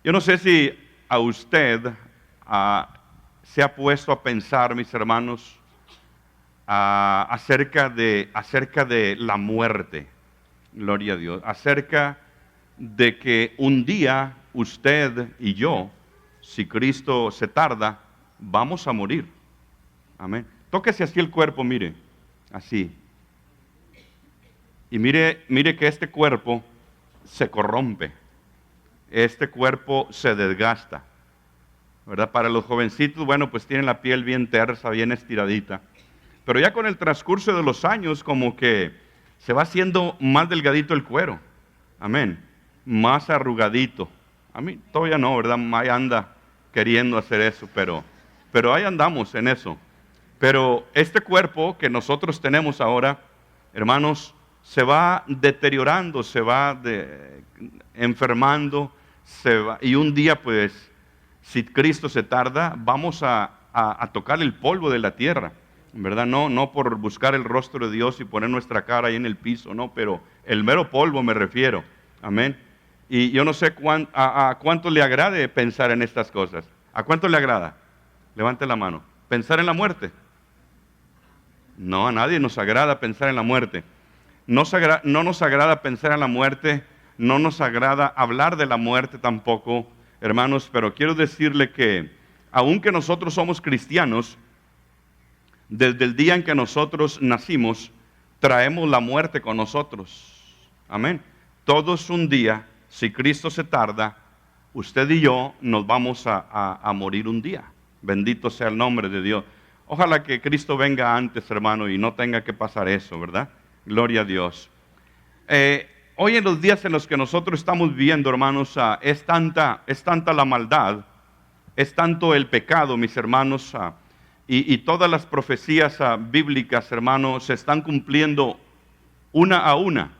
Yo no sé si a usted se ha puesto a pensar, mis hermanos, acerca de la muerte, gloria a Dios, acerca de que un día usted y yo, si Cristo se tarda, vamos a morir. Amén. Tóquese así el cuerpo, mire, así. Y mire que este cuerpo se corrompe, este cuerpo se desgasta, ¿verdad? Para los jovencitos, bueno, pues tienen la piel bien tersa, bien estiradita. Pero ya con el transcurso de los años, como que se va haciendo más delgadito el cuero. Amén. Más arrugadito. A mí todavía no, ¿verdad? Ahí anda queriendo hacer eso, pero ahí andamos en eso. Pero este cuerpo que nosotros tenemos ahora, hermanos, se va deteriorando, se va enfermando, y un día, pues, si Cristo se tarda, vamos a tocar el polvo de la tierra, ¿verdad? No por buscar el rostro de Dios y poner nuestra cara ahí en el piso, no, pero el mero polvo me refiero, amén. Y yo no sé a cuánto le agrade pensar en estas cosas. ¿A cuánto le agrada? Levante la mano. ¿Pensar en la muerte? No, a nadie nos agrada pensar en la muerte. No nos agrada pensar en la muerte, no nos agrada hablar de la muerte tampoco, hermanos, pero quiero decirle que aunque nosotros somos cristianos, desde el día en que nosotros nacimos, traemos la muerte con nosotros. Amén. Todos un día, si Cristo se tarda, usted y yo nos vamos a morir un día. Bendito sea el nombre de Dios. Ojalá que Cristo venga antes, hermano, y no tenga que pasar eso, ¿verdad? Gloria a Dios. Hoy en los días en los que nosotros estamos viviendo, hermanos, es tanta la maldad, es tanto el pecado, mis hermanos, y todas las profecías bíblicas, hermanos, se están cumpliendo una a una,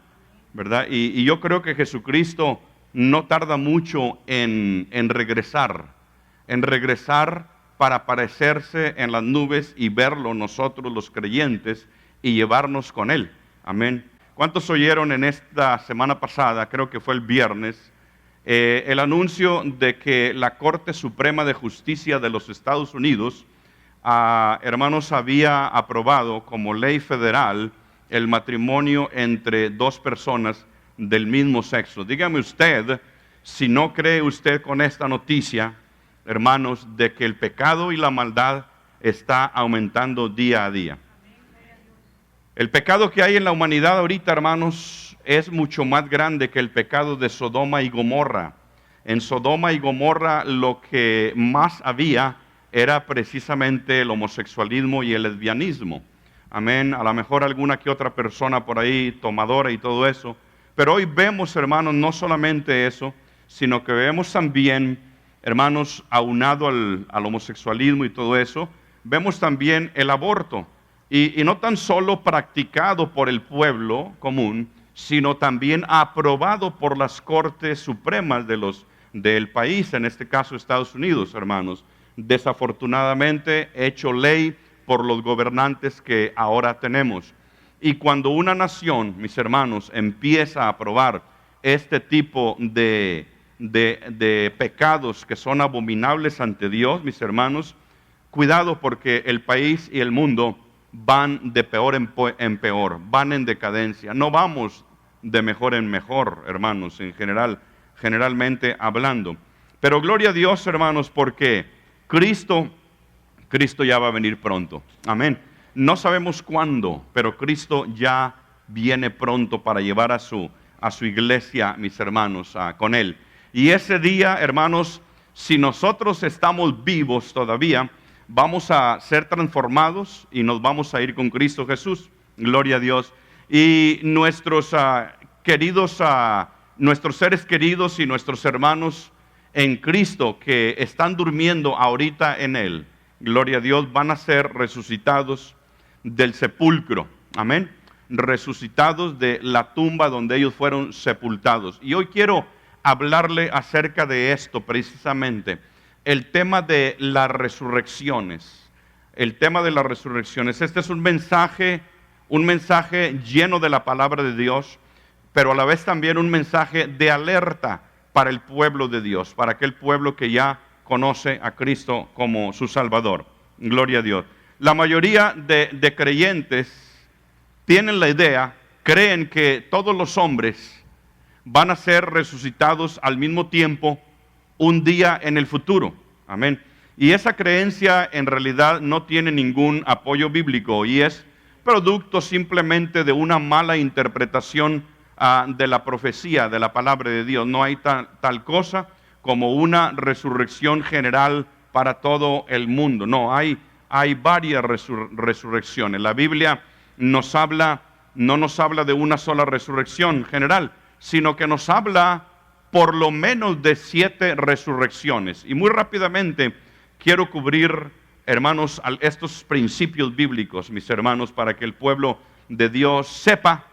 ¿verdad? Y yo creo que Jesucristo no tarda mucho en regresar para aparecerse en las nubes y verlo nosotros los creyentes y llevarnos con Él. Amén. ¿Cuántos oyeron en esta semana pasada, creo que fue el viernes, el anuncio de que la Corte Suprema de Justicia de los Estados Unidos, hermanos, había aprobado como ley federal el matrimonio entre dos personas del mismo sexo? Dígame usted, si no cree usted con esta noticia, hermanos, de que el pecado y la maldad está aumentando día a día. El pecado que hay en la humanidad ahorita, hermanos, es mucho más grande que el pecado de Sodoma y Gomorra. En Sodoma y Gomorra lo que más había era precisamente el homosexualismo y el lesbianismo. Amén. A lo mejor alguna que otra persona por ahí tomadora y todo eso. Pero hoy vemos, hermanos, no solamente eso, sino que vemos también, hermanos, aunado al homosexualismo y todo eso, vemos también el aborto. Y no tan solo practicado por el pueblo común, sino también aprobado por las cortes supremas del país, en este caso Estados Unidos, hermanos. Desafortunadamente hecho ley por los gobernantes que ahora tenemos. Y cuando una nación, mis hermanos, empieza a aprobar este tipo de pecados que son abominables ante Dios, mis hermanos, cuidado, porque el país y el mundo van de peor en peor, van en decadencia. No vamos de mejor en mejor, hermanos, en generalmente hablando. Pero gloria a Dios, hermanos, porque Cristo ya va a venir pronto. Amén. No sabemos cuándo, pero Cristo ya viene pronto para llevar a su iglesia, mis hermanos, con Él. Y ese día, hermanos, si nosotros estamos vivos todavía, vamos a ser transformados y nos vamos a ir con Cristo Jesús. Gloria a Dios. Y nuestros seres queridos y nuestros hermanos en Cristo que están durmiendo ahorita en Él, gloria a Dios, van a ser resucitados del sepulcro. Amén. Resucitados de la tumba donde ellos fueron sepultados. Y hoy quiero hablarle acerca de esto precisamente. El tema de las resurrecciones. El tema de las resurrecciones. Este es un mensaje lleno de la palabra de Dios, pero a la vez también un mensaje de alerta para el pueblo de Dios, para aquel pueblo que ya conoce a Cristo como su Salvador. Gloria a Dios. La mayoría de creyentes tienen la idea, creen que todos los hombres van a ser resucitados al mismo tiempo un día en el futuro. Amén. Y esa creencia en realidad no tiene ningún apoyo bíblico y es producto simplemente de una mala interpretación de la profecía, de la palabra de Dios. No hay tal cosa como una resurrección general para todo el mundo. No, hay varias resurrecciones. La Biblia no nos habla de una sola resurrección general, sino que nos habla por lo menos de 7 resurrecciones. Y muy rápidamente quiero cubrir, hermanos, estos principios bíblicos, mis hermanos, para que el pueblo de Dios sepa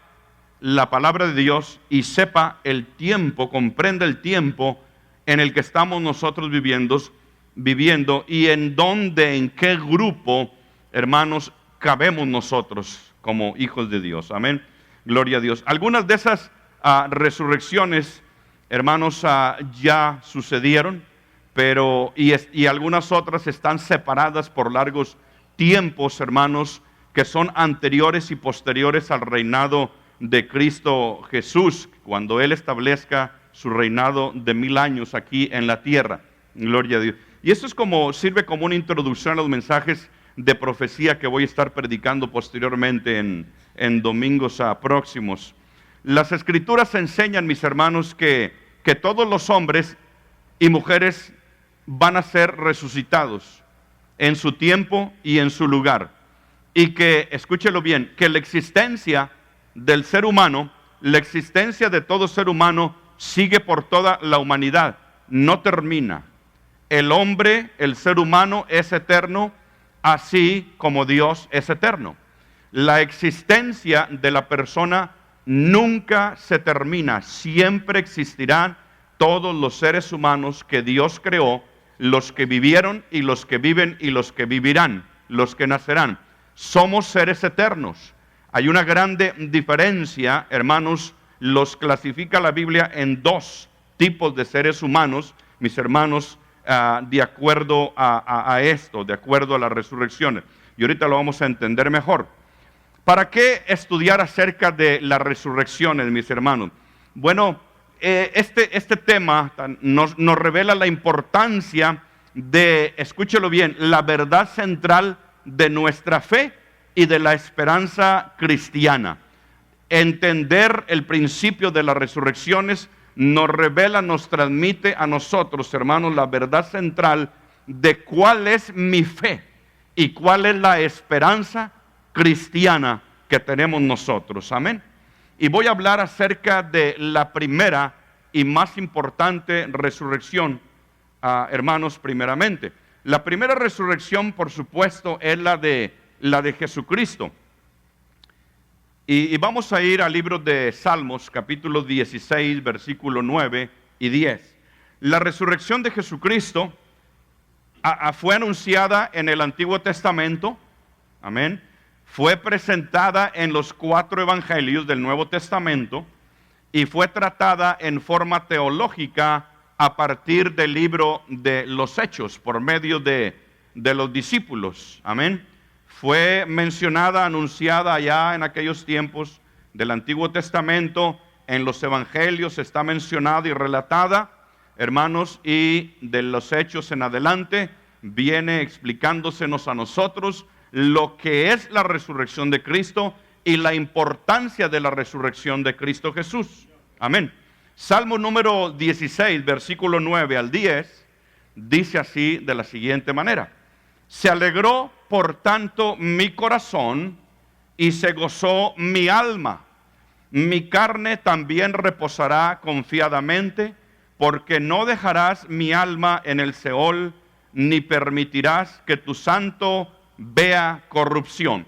la palabra de Dios y sepa el tiempo, comprenda el tiempo en el que estamos nosotros viviendo y en qué grupo, hermanos, cabemos nosotros como hijos de Dios. Amén. Gloria a Dios. Algunas de esas resurrecciones, hermanos, ya sucedieron, pero y algunas otras están separadas por largos tiempos, hermanos, que son anteriores y posteriores al reinado de Cristo Jesús, cuando Él establezca su reinado de 1000 años aquí en la tierra. Gloria a Dios. Y esto sirve como una introducción a los mensajes de profecía que voy a estar predicando posteriormente en domingos próximos. Las Escrituras enseñan, mis hermanos, que todos los hombres y mujeres van a ser resucitados en su tiempo y en su lugar. Y que, escúchelo bien, que la existencia del ser humano, la existencia de todo ser humano sigue por toda la humanidad, no termina. El hombre, el ser humano es eterno, así como Dios es eterno. La existencia de la persona nunca se termina, siempre existirán todos los seres humanos que Dios creó, los que vivieron y los que viven y los que vivirán, los que nacerán. Somos seres eternos. Hay una grande diferencia, hermanos, los clasifica la Biblia en 2 tipos de seres humanos, mis hermanos, de acuerdo a esto, de acuerdo a las resurrecciones. Y ahorita lo vamos a entender mejor. ¿Para qué estudiar acerca de las resurrecciones, mis hermanos? Bueno, este tema nos revela la importancia de, escúchelo bien, la verdad central de nuestra fe y de la esperanza cristiana. Entender el principio de las resurrecciones nos revela, nos transmite a nosotros, hermanos, la verdad central de cuál es mi fe y cuál es la esperanza cristiana que tenemos nosotros. Amén. Y voy a hablar acerca de la primera y más importante resurrección, hermanos, primeramente. La primera resurrección, por supuesto, es la de Jesucristo. Y vamos a ir al libro de Salmos, capítulo 16, versículo 9 y 10. La resurrección de Jesucristo fue anunciada en el Antiguo Testamento, amén. Fue presentada en los 4 evangelios del Nuevo Testamento y fue tratada en forma teológica a partir del libro de los Hechos, por medio de los discípulos, amén. Fue mencionada, anunciada ya en aquellos tiempos del Antiguo Testamento, en los evangelios está mencionada y relatada, hermanos, y de los Hechos en adelante viene explicándosenos a nosotros lo que es la resurrección de Cristo y la importancia de la resurrección de Cristo Jesús. Amén. Salmo número 16, versículo 9 al 10, dice así de la siguiente manera: se alegró por tanto mi corazón y se gozó mi alma. Mi carne también reposará confiadamente, porque no dejarás mi alma en el Seol, ni permitirás que tu santo vea corrupción.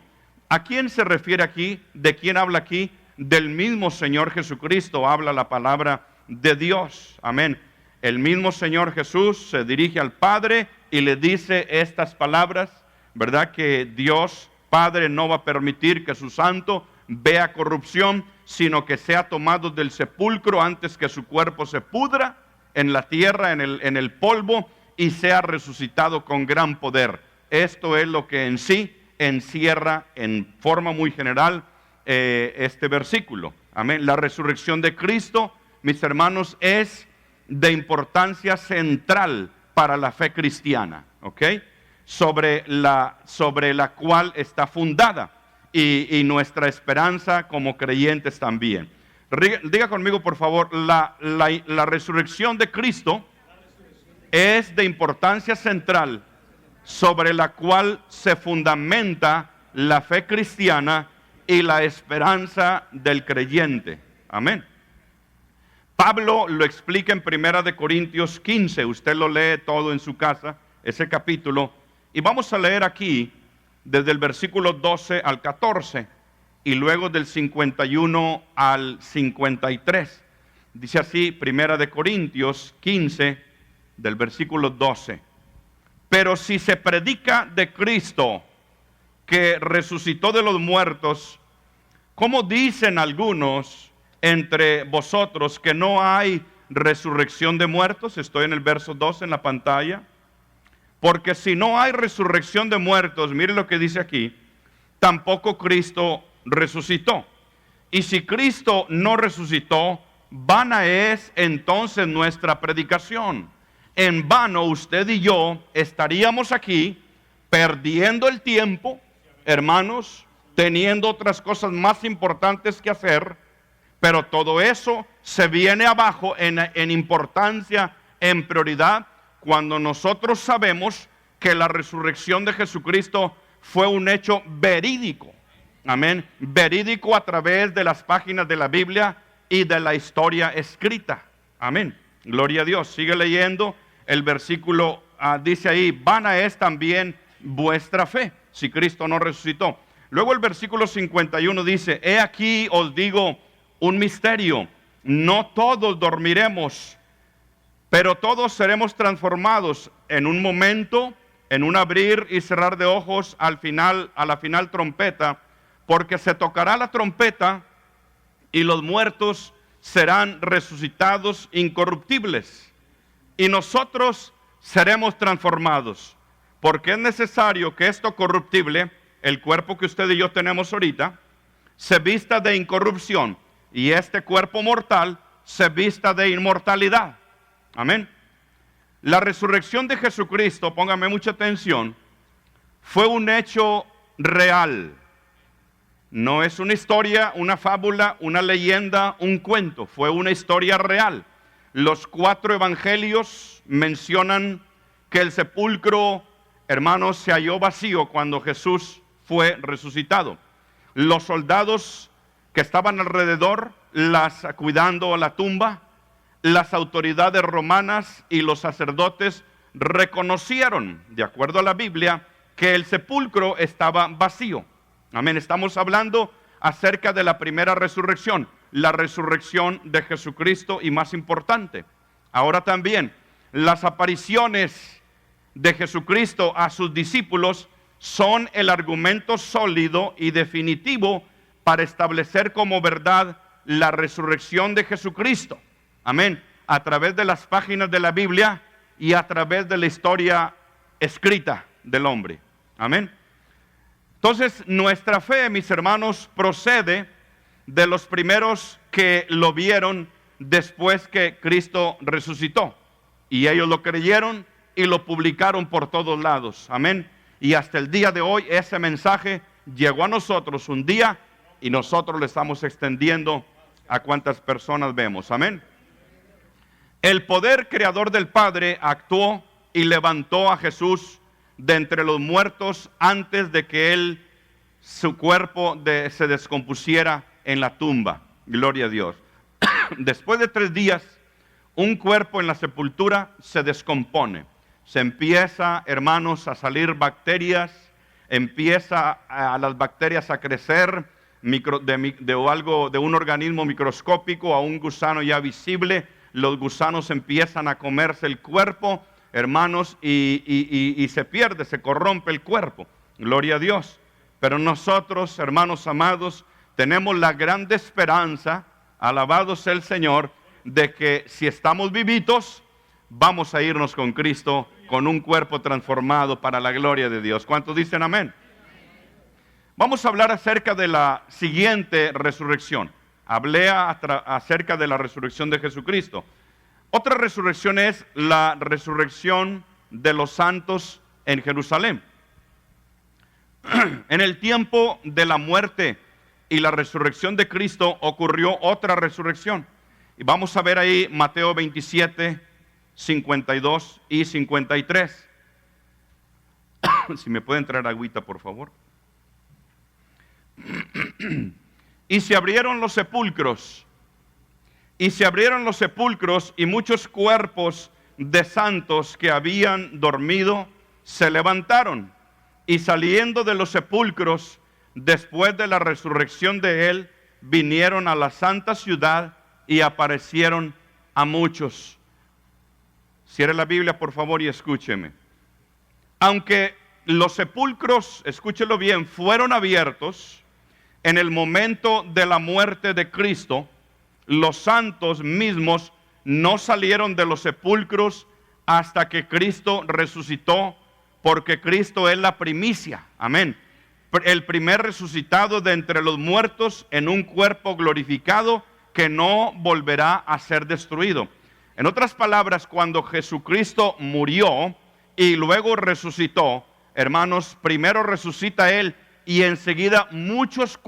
¿A quién se refiere aquí? ¿De quién habla aquí? Del mismo Señor Jesucristo habla la palabra de Dios. Amén. El mismo Señor Jesús se dirige al Padre y le dice estas palabras, ¿verdad? Que Dios Padre no va a permitir que su santo vea corrupción, sino que sea tomado del sepulcro antes que su cuerpo se pudra. en la tierra, en el polvo, y sea resucitado con gran poder. Esto es lo que en sí encierra en forma muy general este versículo. Amén. La resurrección de Cristo, mis hermanos, es de importancia central para la fe cristiana, ¿ok? Sobre la cual está fundada y nuestra esperanza como creyentes también. Diga conmigo, por favor, la resurrección de Cristo es de importancia central sobre la cual se fundamenta la fe cristiana y la esperanza del creyente. Amén. Pablo lo explica en 1 Corintios 15, usted lo lee todo en su casa, ese capítulo, y vamos a leer aquí desde el versículo 12 al 14, y luego del 51 al 53. Dice así, 1 Corintios 15, del versículo 12. Pero si se predica de Cristo, que resucitó de los muertos, ¿cómo dicen algunos entre vosotros que no hay resurrección de muertos? Estoy en el verso 12 en la pantalla. Porque si no hay resurrección de muertos, mire lo que dice aquí, tampoco Cristo resucitó. Y si Cristo no resucitó, vana es entonces nuestra predicación. En vano usted y yo estaríamos aquí perdiendo el tiempo, hermanos, teniendo otras cosas más importantes que hacer, pero todo eso se viene abajo en importancia, en prioridad, cuando nosotros sabemos que la resurrección de Jesucristo fue un hecho verídico. Amén. Verídico a través de las páginas de la Biblia y de la historia escrita. Amén. Gloria a Dios. Sigue leyendo. El versículo dice ahí, vana es también vuestra fe, si Cristo no resucitó. Luego el versículo 51 dice, he aquí os digo un misterio, no todos dormiremos, pero todos seremos transformados en un momento, en un abrir y cerrar de ojos, a la final trompeta, porque se tocará la trompeta y los muertos serán resucitados incorruptibles. Y nosotros seremos transformados, porque es necesario que esto corruptible, el cuerpo que usted y yo tenemos ahorita, se vista de incorrupción, y este cuerpo mortal se vista de inmortalidad. Amén. La resurrección de Jesucristo, póngame mucha atención, fue un hecho real. No es una historia, una fábula, una leyenda, un cuento, fue una historia real. Los 4 evangelios mencionan que el sepulcro, hermanos, se halló vacío cuando Jesús fue resucitado. Los soldados que estaban alrededor, cuidando la tumba, las autoridades romanas y los sacerdotes reconocieron, de acuerdo a la Biblia, que el sepulcro estaba vacío. Amén. Estamos hablando acerca de la primera resurrección, la resurrección de Jesucristo, y más importante, ahora también, las apariciones de Jesucristo a sus discípulos son el argumento sólido y definitivo para establecer como verdad la resurrección de Jesucristo. Amén. A través de las páginas de la Biblia y a través de la historia escrita del hombre. Amén. Entonces, nuestra fe, mis hermanos, procede de los primeros que lo vieron después que Cristo resucitó. Y ellos lo creyeron y lo publicaron por todos lados. Amén. Y hasta el día de hoy ese mensaje llegó a nosotros un día y nosotros le estamos extendiendo a cuantas personas vemos. Amén. El poder creador del Padre actuó y levantó a Jesús de entre los muertos antes de que su cuerpo se descompusiera en la tumba. Gloria a Dios. Después de 3 días, un cuerpo en la sepultura se descompone. Se empieza, hermanos, a salir bacterias, empieza a las bacterias a crecer de un organismo microscópico a un gusano ya visible. Los gusanos empiezan a comerse el cuerpo, hermanos, y se pierde, se corrompe el cuerpo. Gloria a Dios. Pero nosotros, hermanos amados, tenemos la grande esperanza, alabado sea el Señor, de que si estamos vivitos, vamos a irnos con Cristo, con un cuerpo transformado para la gloria de Dios. ¿Cuántos dicen amén? Vamos a hablar acerca de la siguiente resurrección. Hablé acerca de la resurrección de Jesucristo. Otra resurrección es la resurrección de los santos en Jerusalén. En el tiempo de la muerte y la resurrección de Cristo ocurrió otra resurrección. Y vamos a ver ahí Mateo 27, 52 y 53. Si me pueden traer agüita, por favor. Y se abrieron los sepulcros, y muchos cuerpos de santos que habían dormido se levantaron, y saliendo de los sepulcros, después de la resurrección de él, vinieron a la santa ciudad y aparecieron a muchos. Cierre la Biblia, por favor, y escúcheme. Aunque los sepulcros, escúchelo bien, fueron abiertos en el momento de la muerte de Cristo, los santos mismos no salieron de los sepulcros hasta que Cristo resucitó, porque Cristo es la primicia, amén. El primer resucitado de entre los muertos en un cuerpo glorificado que no volverá a ser destruido. En otras palabras, cuando Jesucristo murió y luego resucitó, hermanos, primero resucita Él y enseguida muchos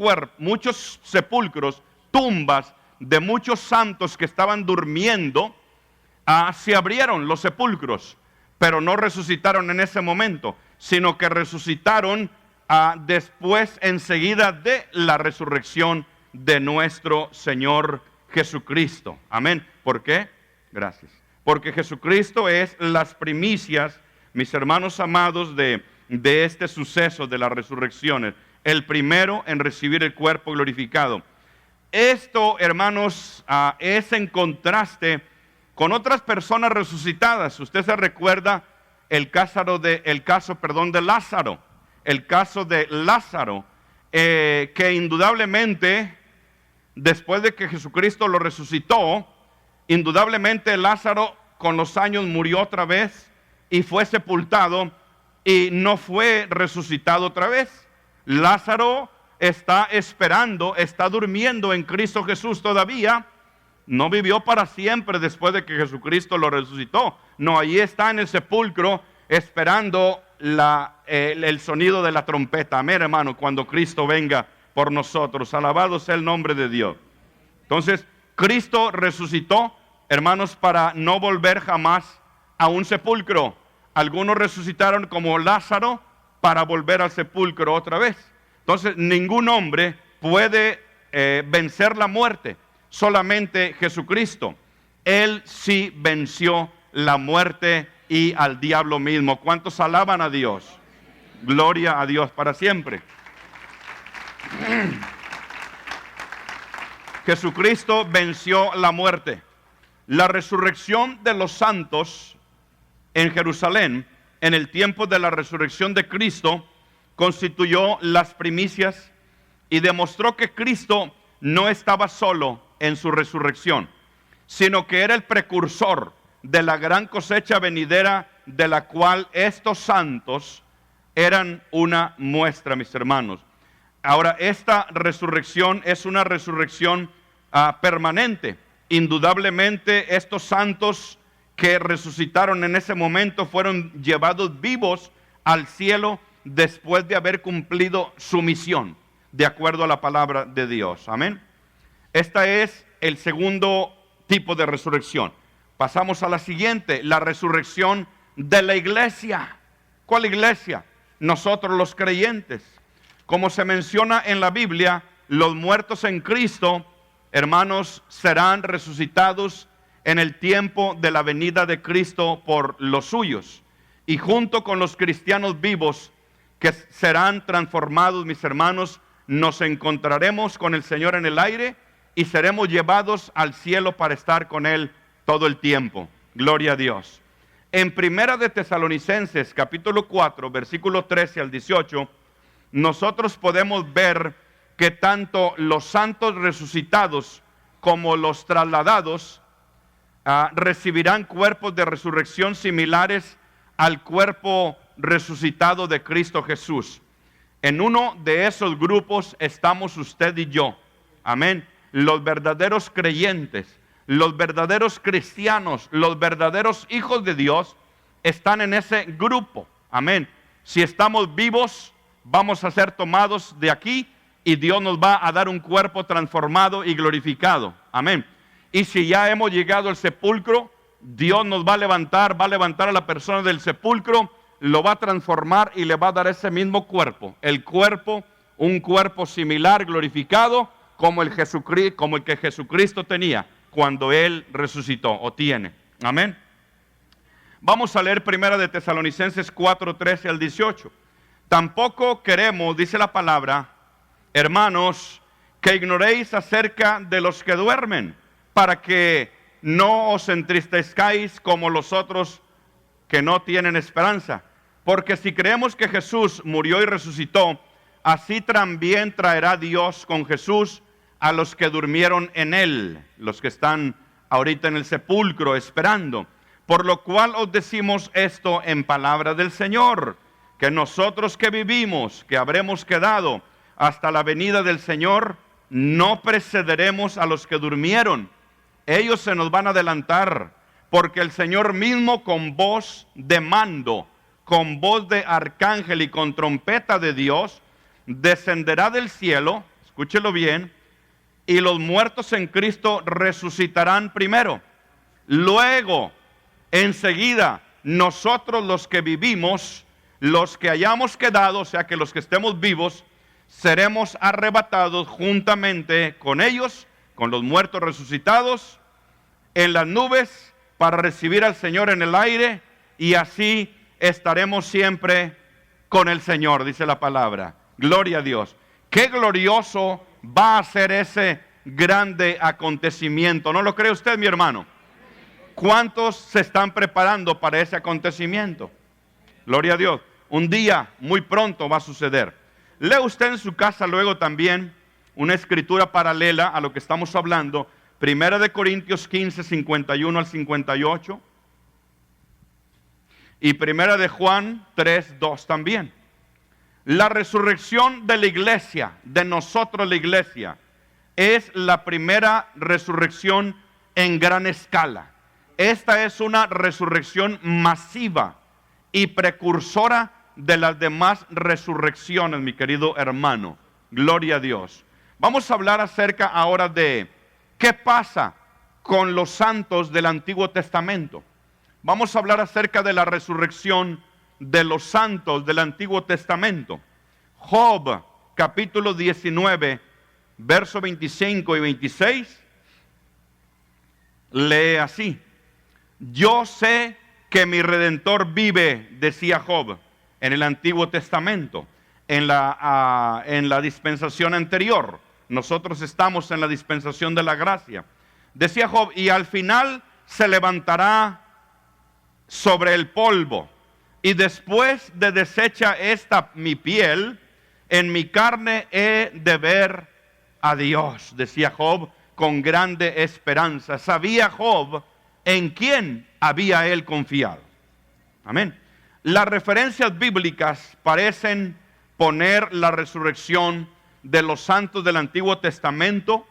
sepulcros, tumbas de muchos santos que estaban durmiendo, se abrieron los sepulcros, pero no resucitaron en ese momento, sino que resucitaron después, enseguida de la resurrección de nuestro Señor Jesucristo. Amén. ¿Por qué? Gracias. Porque Jesucristo es las primicias, mis hermanos amados, de este suceso de las resurrecciones, el primero en recibir el cuerpo glorificado. Esto, hermanos, es en contraste con otras personas resucitadas. Usted se recuerda el caso de Lázaro, que indudablemente, después de que Jesucristo lo resucitó, indudablemente Lázaro con los años murió otra vez y fue sepultado, y no fue resucitado otra vez. Lázaro está esperando, está durmiendo en Cristo Jesús todavía. No vivió para siempre después de que Jesucristo lo resucitó. No, ahí está en el sepulcro esperando el sonido de la trompeta. Amén, hermano, cuando Cristo venga por nosotros. Alabado sea el nombre de Dios. Entonces, Cristo resucitó, hermanos, para no volver jamás a un sepulcro. Algunos resucitaron como Lázaro para volver al sepulcro otra vez. Entonces, ningún hombre puede vencer la muerte, solamente Jesucristo. Él sí venció la muerte y al diablo mismo. ¿Cuántos alaban a Dios? Gloria a Dios para siempre. Jesucristo venció la muerte. La resurrección de los santos en Jerusalén, en el tiempo de la resurrección de Cristo, constituyó las primicias y demostró que Cristo no estaba solo en su resurrección, sino que era el precursor de la gran cosecha venidera, de la cual estos santos eran una muestra, mis hermanos. Ahora, esta resurrección es una resurrección permanente. Indudablemente, estos santos que resucitaron en ese momento fueron llevados vivos al cielo después de haber cumplido su misión, de acuerdo a la palabra de Dios. Amén. Esta es el segundo tipo de resurrección. Pasamos a la siguiente, la resurrección de la iglesia. ¿Cuál iglesia? Nosotros los creyentes. Como se menciona en la Biblia, los muertos en Cristo, hermanos, serán resucitados en el tiempo de la venida de Cristo por los suyos. Y junto con los cristianos vivos que serán transformados, mis hermanos, nos encontraremos con el Señor en el aire y seremos llevados al cielo para estar con Él todo el tiempo. Gloria a Dios. En Primera de Tesalonicenses, capítulo 4, versículo 13 al 18, nosotros podemos ver que tanto los santos resucitados como los trasladados recibirán cuerpos de resurrección similares al cuerpo resucitado de Cristo Jesús. En uno de esos grupos estamos usted y yo. Amén. Los verdaderos creyentes, los verdaderos cristianos, los verdaderos hijos de Dios están en ese grupo. Amén. Si estamos vivos, vamos a ser tomados de aquí y Dios nos va a dar un cuerpo transformado y glorificado. Amén. Y si ya hemos llegado al sepulcro, Dios nos va a levantar a la persona del sepulcro, lo va a transformar y le va a dar ese mismo cuerpo. El cuerpo, un cuerpo similar, glorificado, como el que Jesucristo tenía cuando Él resucitó o tiene. Amén. Vamos a leer primera de Tesalonicenses 4:13 al 18. Tampoco queremos, dice la palabra, hermanos, que ignoréis acerca de los que duermen, para que no os entristezcáis como los otros que no tienen esperanza. Porque si creemos que Jesús murió y resucitó, así también traerá Dios con Jesús a los que durmieron en Él, los que están ahorita en el sepulcro esperando. Por lo cual os decimos esto en palabra del Señor, que nosotros que vivimos, que habremos quedado hasta la venida del Señor, no precederemos a los que durmieron. Ellos se nos van a adelantar, porque el Señor mismo con voz de mando, con voz de arcángel y con trompeta de Dios, descenderá del cielo, escúchelo bien, y los muertos en Cristo resucitarán primero. Luego, enseguida, nosotros los que vivimos, los que hayamos quedado, o sea que los que estemos vivos, seremos arrebatados juntamente con ellos, con los muertos resucitados, en las nubes para recibir al Señor en el aire, y así estaremos siempre con el Señor, dice la palabra. Gloria a Dios. Qué glorioso va a ser ese grande acontecimiento. ¿No lo cree usted, mi hermano? ¿Cuántos se están preparando para ese acontecimiento? Gloria a Dios. Un día muy pronto va a suceder. Lea usted en su casa luego también una escritura paralela a lo que estamos hablando. Primera de Corintios 15, 51 al 58. Y primera de Juan 3, 2 también. La resurrección de la iglesia, de nosotros la iglesia, es la primera resurrección en gran escala. Esta es una resurrección masiva y precursora de las demás resurrecciones, mi querido hermano. Gloria a Dios. Vamos a hablar acerca ahora de qué pasa con los santos del Antiguo Testamento. Vamos a hablar acerca de la resurrección de los santos del Antiguo Testamento. Job, capítulo 19, versos 25 y 26, lee así. Yo sé que mi Redentor vive, decía Job, en el Antiguo Testamento, en la dispensación anterior. Nosotros estamos en la dispensación de la gracia. Decía Job, y al final se levantará sobre el polvo, y después de deshecha esta mi piel, en mi carne he de ver a Dios, decía Job con grande esperanza. Sabía Job en quién había él confiado. Amén. Las referencias bíblicas parecen poner la resurrección de los santos del Antiguo Testamento,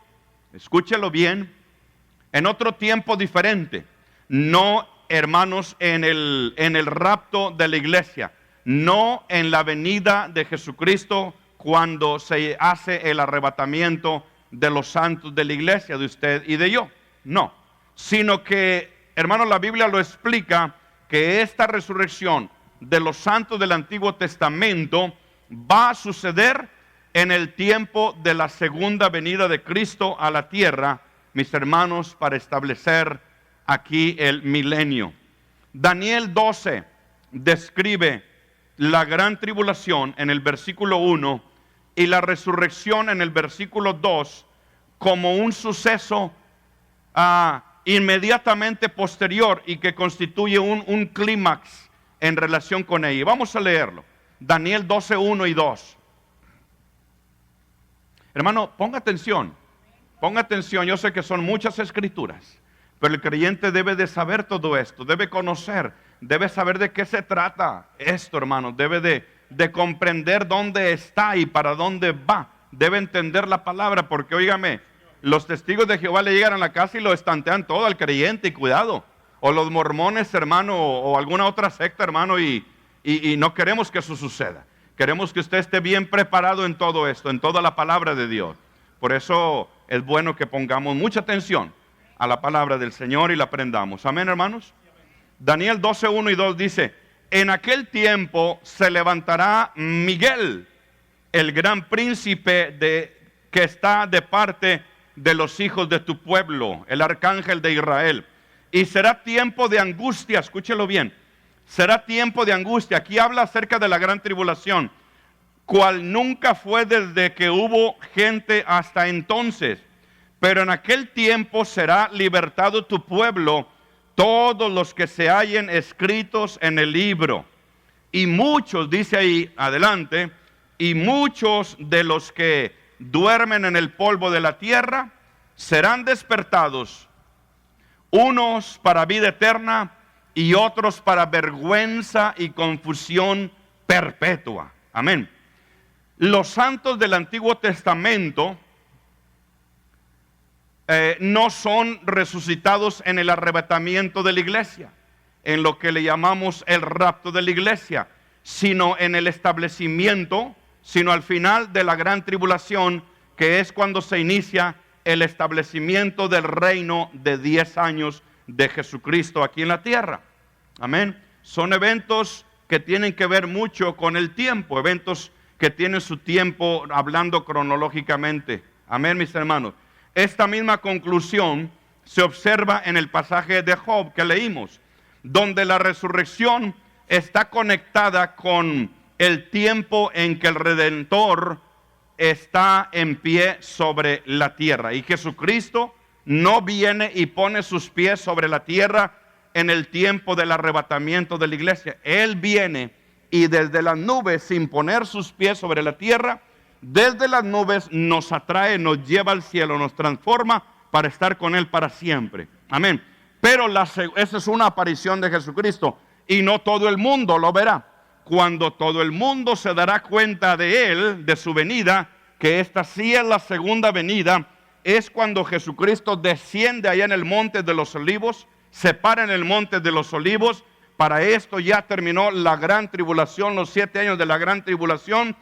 escúchelo bien, en otro tiempo diferente. No, hermanos, en el rapto de la iglesia, no en la venida de Jesucristo cuando se hace el arrebatamiento de los santos de la iglesia, de usted y de yo. No, sino que, hermanos, la Biblia lo explica, que esta resurrección de los santos del Antiguo Testamento va a suceder en el tiempo de la segunda venida de Cristo a la tierra, mis hermanos, para establecer aquí el milenio. Daniel 12 describe la gran tribulación en el versículo 1 y la resurrección en el versículo 2 como un suceso inmediatamente posterior y que constituye un clímax en relación con ella. Vamos a leerlo. Daniel 12, 1 y 2. Hermano, ponga atención. Ponga atención, yo sé que son muchas escrituras, Pero el creyente debe de saber todo esto, debe conocer, debe saber de qué se trata esto, hermanos. Debe de comprender dónde está y para dónde va. Debe entender la palabra, porque óigame, los testigos de Jehová le llegan a la casa y lo estantean todo al creyente, y cuidado. O los mormones, hermano, o alguna otra secta, hermano, y no queremos que eso suceda. Queremos que usted esté bien preparado en todo esto, en toda la palabra de Dios. Por eso es bueno que pongamos mucha atención a la palabra del Señor y la aprendamos. Amén, hermanos. Daniel 12, 1 y 2 dice: en aquel tiempo se levantará Miguel, el gran príncipe que está de parte de los hijos de tu pueblo, el arcángel de Israel. Y será tiempo de angustia, escúchelo bien, será tiempo de angustia. Aquí habla acerca de la gran tribulación, cual nunca fue desde que hubo gente hasta entonces. Pero en aquel tiempo será libertado tu pueblo, todos los que se hallen escritos en el libro. Y muchos, dice ahí adelante, y muchos de los que duermen en el polvo de la tierra serán despertados, unos para vida eterna y otros para vergüenza y confusión perpetua. Amén. Los santos del Antiguo Testamento no son resucitados en el arrebatamiento de la iglesia, en lo que le llamamos el rapto de la iglesia, sino en el establecimiento, sino al final de la gran tribulación, que es cuando se inicia el establecimiento del reino de 10 años de Jesucristo aquí en la tierra. Amén. Son eventos que tienen que ver mucho con el tiempo, eventos que tienen su tiempo hablando cronológicamente. Amén, mis hermanos. Esta misma conclusión se observa en el pasaje de Job que leímos, donde la resurrección está conectada con el tiempo en que el Redentor está en pie sobre la tierra. Y Jesucristo no viene y pone sus pies sobre la tierra en el tiempo del arrebatamiento de la iglesia. Él viene y desde las nubes, sin poner sus pies sobre la tierra, desde las nubes nos atrae, nos lleva al cielo, nos transforma para estar con Él para siempre. Amén. Pero esa es una aparición de Jesucristo y no todo el mundo lo verá. Cuando todo el mundo se dará cuenta de Él, de su venida, que esta sí es la segunda venida, es cuando Jesucristo desciende allá en el monte de los olivos, se para en el monte de los olivos. Para esto ya terminó la gran tribulación, los 7 años de la gran tribulación,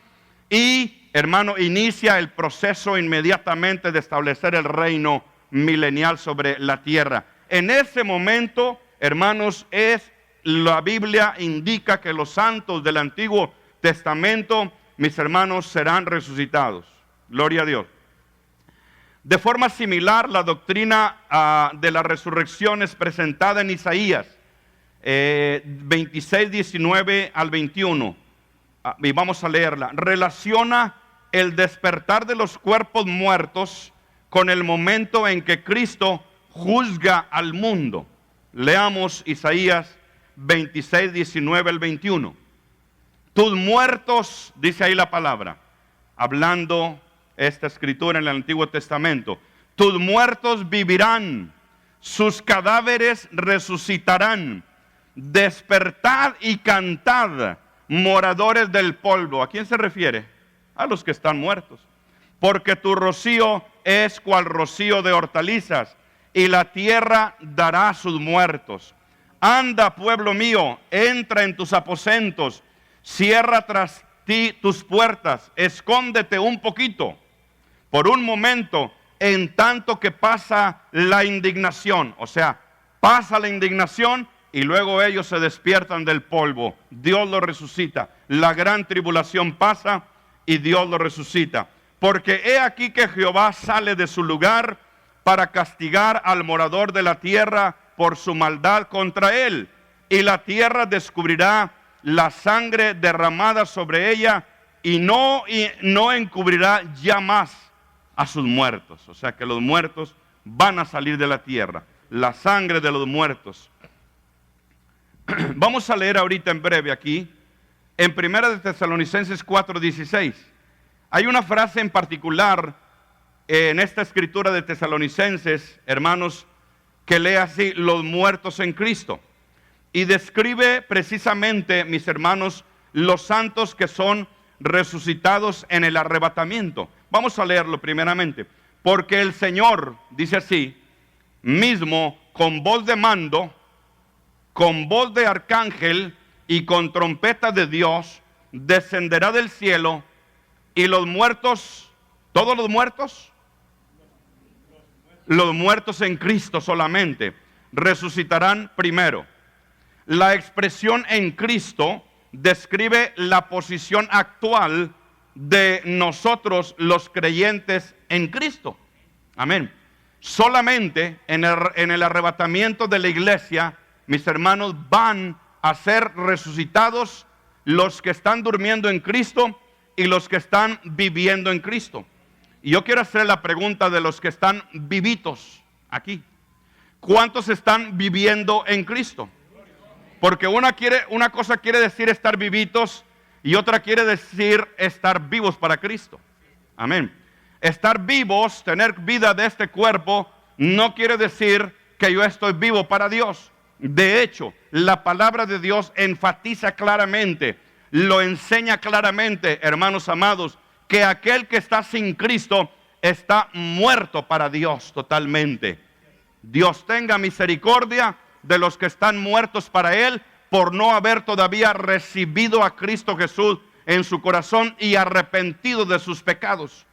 y hermano, inicia el proceso inmediatamente de establecer el reino milenial sobre la tierra. En ese momento, hermanos, la Biblia indica que los santos del Antiguo Testamento, mis hermanos, serán resucitados. Gloria a Dios. De forma similar, la doctrina de la resurrección es presentada en Isaías 26, 19 al 21. Y vamos a leerla. Relaciona el despertar de los cuerpos muertos con el momento en que Cristo juzga al mundo. Leamos Isaías 26, 19 al 21. Tus muertos, dice ahí la palabra, hablando esta escritura en el Antiguo Testamento, tus muertos vivirán, sus cadáveres resucitarán. Despertad y cantad, moradores del polvo. ¿A quién se refiere? A los que están muertos. Porque tu rocío es cual rocío de hortalizas, y la tierra dará a sus muertos. Anda, pueblo mío, entra en tus aposentos, cierra tras ti tus puertas, escóndete un poquito, por un momento, en tanto que pasa la indignación. O sea, pasa la indignación y luego ellos se despiertan del polvo. Dios los resucita. La gran tribulación pasa y Dios los resucita. Porque he aquí que Jehová sale de su lugar para castigar al morador de la tierra por su maldad contra él. Y la tierra descubrirá la sangre derramada sobre ella y no encubrirá ya más a sus muertos. O sea que los muertos van a salir de la tierra. La sangre de los muertos. Vamos a leer ahorita en breve aquí, en 1 de Tesalonicenses 4:16. Hay una frase en particular en esta escritura de Tesalonicenses, hermanos, que lee así, los muertos en Cristo. Y describe precisamente, mis hermanos, los santos que son resucitados en el arrebatamiento. Vamos a leerlo primeramente. Porque el Señor, dice así, mismo con voz de mando, con voz de arcángel y con trompeta de Dios, descenderá del cielo, y los muertos, todos los muertos en Cristo solamente, resucitarán primero. La expresión en Cristo describe la posición actual de nosotros los creyentes en Cristo. Amén. Solamente en el arrebatamiento de la iglesia, mis hermanos, van a ser resucitados los que están durmiendo en Cristo y los que están viviendo en Cristo. Y yo quiero hacer la pregunta de los que están vivitos aquí. ¿Cuántos están viviendo en Cristo? Porque una cosa quiere decir estar vivitos y otra quiere decir estar vivos para Cristo. Amén. Estar vivos, tener vida de este cuerpo, no quiere decir que yo estoy vivo para Dios. De hecho, la palabra de Dios enfatiza claramente, lo enseña claramente, hermanos amados, que aquel que está sin Cristo está muerto para Dios totalmente. Dios tenga misericordia de los que están muertos para Él por no haber todavía recibido a Cristo Jesús en su corazón y arrepentido de sus pecados.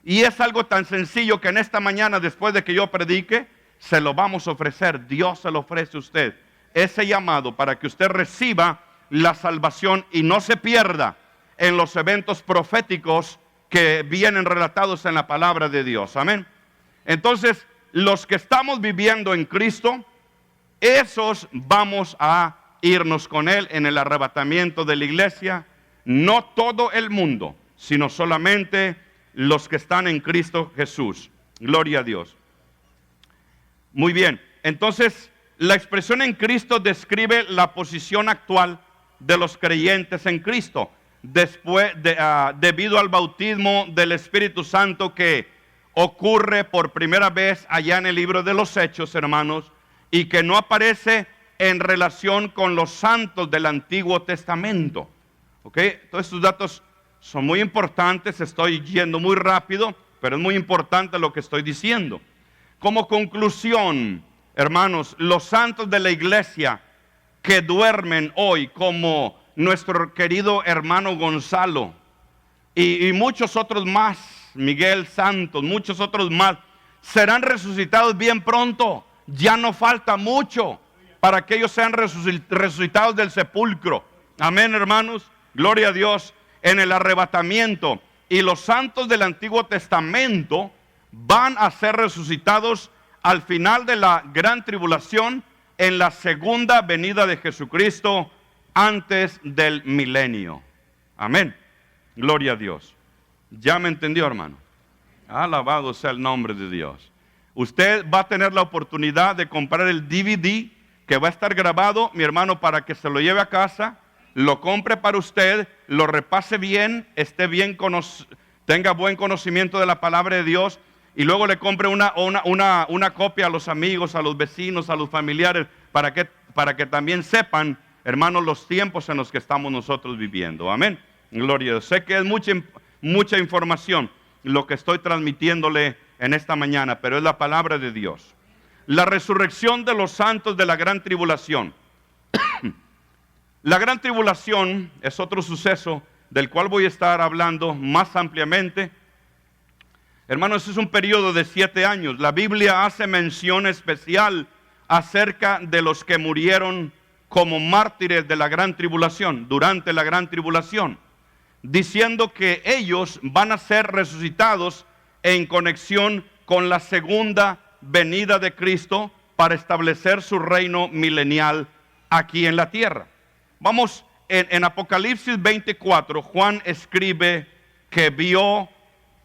Y es algo tan sencillo que en esta mañana, después de que yo predique, se lo vamos a ofrecer. Dios se lo ofrece a usted. Ese llamado para que usted reciba la salvación y no se pierda en los eventos proféticos que vienen relatados en la palabra de Dios. Amén. Entonces, los que estamos viviendo en Cristo, esos vamos a irnos con Él en el arrebatamiento de la iglesia. No todo el mundo, sino solamente los que están en Cristo Jesús. Gloria a Dios. Muy bien, entonces la expresión en Cristo describe la posición actual de los creyentes en Cristo, debido al bautismo del Espíritu Santo que ocurre por primera vez allá en el libro de los Hechos, hermanos, y que no aparece en relación con los santos del Antiguo Testamento. ¿Ok? Todos estos datos son muy importantes, estoy yendo muy rápido, pero es muy importante lo que estoy diciendo. Como conclusión, hermanos, los santos de la iglesia que duermen hoy, como nuestro querido hermano Gonzalo y muchos otros más, Miguel Santos, muchos otros más, serán resucitados bien pronto. Ya no falta mucho para que ellos sean resucitados del sepulcro. Amén, hermanos. Gloria a Dios. En el arrebatamiento. Y los santos del Antiguo Testamento van a ser resucitados al final de la gran tribulación, en la segunda venida de Jesucristo, antes del milenio. Amén. Gloria a Dios. ¿Ya me entendió, hermano? Alabado sea el nombre de Dios. Usted va a tener la oportunidad de comprar el DVD que va a estar grabado, mi hermano, para que se lo lleve a casa, lo compre para usted, lo repase bien, esté bien, tenga buen conocimiento de la palabra de Dios, y luego le compre una copia a los amigos, a los vecinos, a los familiares, para que también sepan, hermanos, los tiempos en los que estamos nosotros viviendo. Amén. Gloria a Dios. Sé que es mucha información lo que estoy transmitiéndole en esta mañana, pero es la palabra de Dios. La resurrección de los santos de la gran tribulación. La gran tribulación es otro suceso del cual voy a estar hablando más ampliamente. Hermanos, es un periodo de 7 años. La Biblia hace mención especial acerca de los que murieron como mártires de la gran tribulación, durante la gran tribulación, diciendo que ellos van a ser resucitados en conexión con la segunda venida de Cristo para establecer su reino milenial aquí en la tierra. Vamos, en Apocalipsis 24, Juan escribe que vio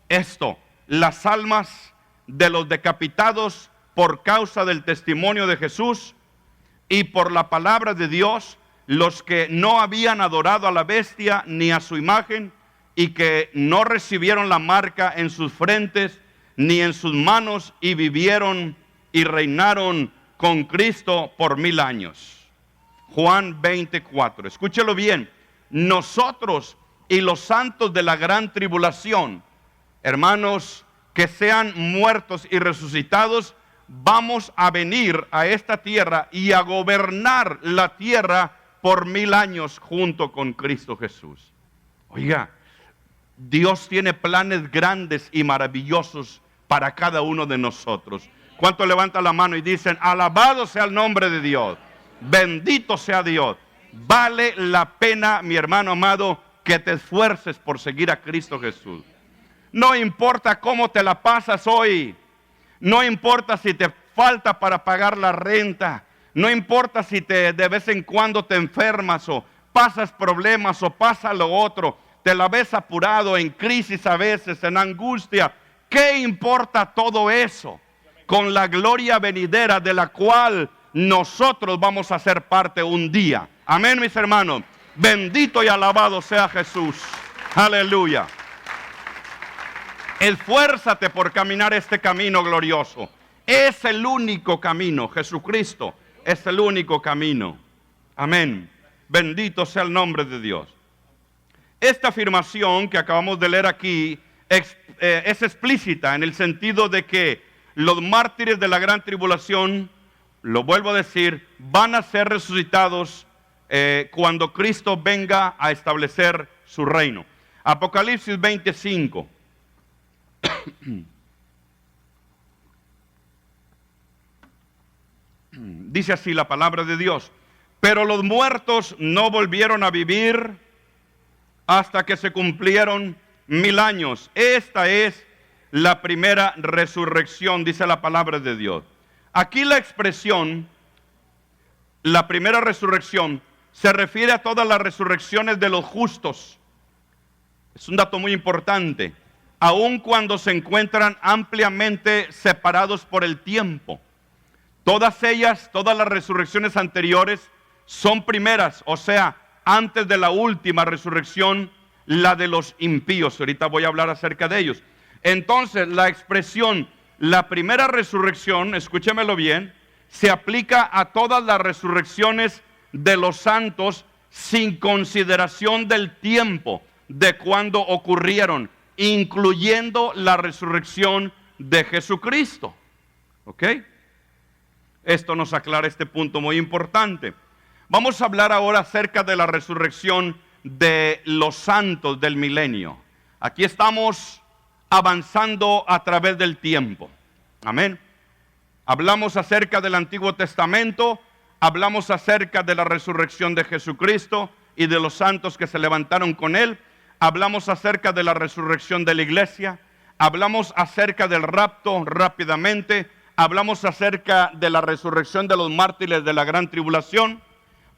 esto: las almas de los decapitados por causa del testimonio de Jesús y por la palabra de Dios, los que no habían adorado a la bestia ni a su imagen, y que no recibieron la marca en sus frentes ni en sus manos, y vivieron y reinaron con Cristo por 1000 años. Juan 24. Escúchelo bien. Nosotros y los santos de la gran tribulación, hermanos, que sean muertos y resucitados, vamos a venir a esta tierra y a gobernar la tierra por 1000 años junto con Cristo Jesús. Oiga, Dios tiene planes grandes y maravillosos para cada uno de nosotros. ¿Cuántos levantan la mano y dicen, alabado sea el nombre de Dios? Bendito sea Dios. Vale la pena, mi hermano amado, que te esfuerces por seguir a Cristo Jesús. No importa cómo te la pasas hoy. No importa si te falta para pagar la renta. No importa si de vez en cuando te enfermas o pasas problemas o pasa lo otro. Te la ves apurado, en crisis a veces, en angustia. ¿Qué importa todo eso? Con la gloria venidera de la cual nosotros vamos a ser parte un día. Amén, mis hermanos. Bendito y alabado sea Jesús. Aleluya. Esfuérzate por caminar este camino glorioso. Es el único camino. Jesucristo es el único camino. Amén. Bendito sea el nombre de Dios. Esta afirmación que acabamos de leer aquí es explícita en el sentido de que los mártires de la gran tribulación, lo vuelvo a decir, van a ser resucitados cuando Cristo venga a establecer su reino. Apocalipsis 25. Dice así la palabra de Dios: pero los muertos no volvieron a vivir hasta que se cumplieron 1000 años. Esta es la primera resurrección, dice la palabra de Dios. Aquí la expresión, la primera resurrección, se refiere a todas las resurrecciones de los justos. Es un dato muy importante. Aun cuando se encuentran ampliamente separados por el tiempo. Todas ellas, todas las resurrecciones anteriores son primeras, o sea, antes de la última resurrección, la de los impíos. Ahorita voy a hablar acerca de ellos. Entonces, la expresión, la primera resurrección, escúchemelo bien, se aplica a todas las resurrecciones de los santos sin consideración del tiempo de cuando ocurrieron, incluyendo la resurrección de Jesucristo. ¿Ok? Esto nos aclara este punto muy importante. Vamos a hablar ahora acerca de la resurrección de los santos del milenio. Aquí estamos avanzando a través del tiempo. Amén. Hablamos acerca del Antiguo Testamento, hablamos acerca de la resurrección de Jesucristo y de los santos que se levantaron con él. Hablamos acerca de la resurrección de la iglesia, hablamos acerca del rapto rápidamente, hablamos acerca de la resurrección de los mártires de la gran tribulación.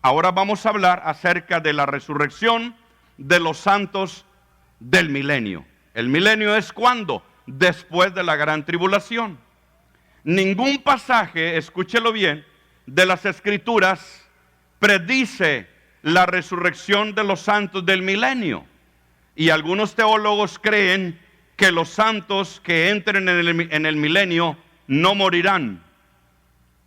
Ahora vamos a hablar acerca de la resurrección de los santos del milenio. ¿El milenio es cuándo? Después de la gran tribulación. Ningún pasaje, escúchelo bien, de las Escrituras predice la resurrección de los santos del milenio. Y algunos teólogos creen que los santos que entren en el milenio no morirán.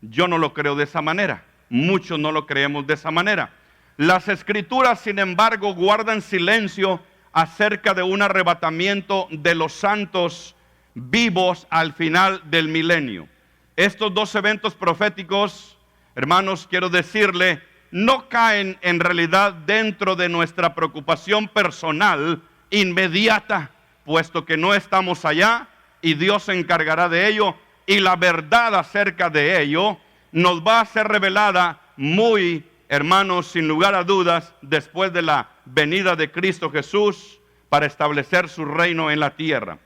Yo no lo creo de esa manera. Muchos no lo creemos de esa manera. Las Escrituras, sin embargo, guardan silencio acerca de un arrebatamiento de los santos vivos al final del milenio. Estos dos eventos proféticos, hermanos, quiero decirle, no caen en realidad dentro de nuestra preocupación personal inmediata, puesto que no estamos allá y Dios se encargará de ello, y la verdad acerca de ello nos va a ser revelada muy, hermanos, sin lugar a dudas, después de la venida de Cristo Jesús para establecer su reino en la tierra.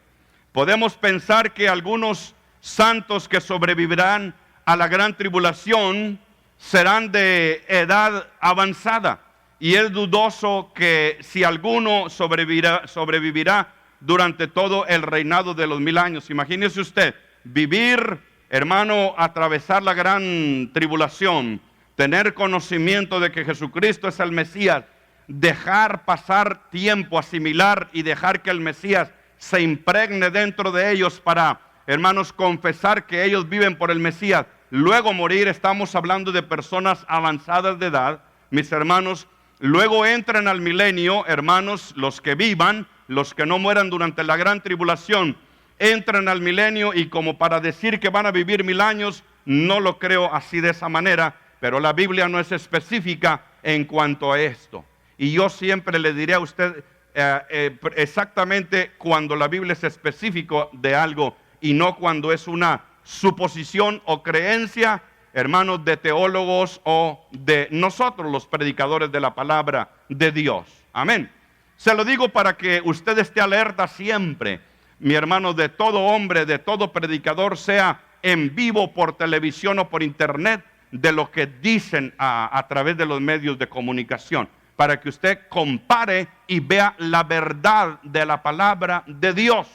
Podemos pensar que algunos santos que sobrevivirán a la gran tribulación serán de edad avanzada, y es dudoso que si alguno sobrevivirá durante todo el reinado de los 1000 años. Imagínese usted, vivir, hermano, atravesar la gran tribulación, tener conocimiento de que Jesucristo es el Mesías, dejar pasar tiempo, asimilar y dejar que el Mesías se impregne dentro de ellos para, hermanos, confesar que ellos viven por el Mesías. luego morir. Estamos hablando de personas avanzadas de edad, mis hermanos. Luego entran al milenio, hermanos, los que vivan, los que no mueran durante la gran tribulación, entran al milenio, y como para decir que van a vivir 1000 años, no lo creo así de esa manera, pero la Biblia no es específica en cuanto a esto. Y yo siempre le diré a usted exactamente cuando la Biblia es específico de algo y no cuando es una suposición o creencia, hermanos, de teólogos o de nosotros los predicadores de la palabra de Dios. Amén. Se lo digo para que usted esté alerta siempre, mi hermano, de todo hombre, de todo predicador, sea en vivo, por televisión o por internet, de lo que dicen a través de los medios de comunicación, para que usted compare y vea la verdad de la palabra de Dios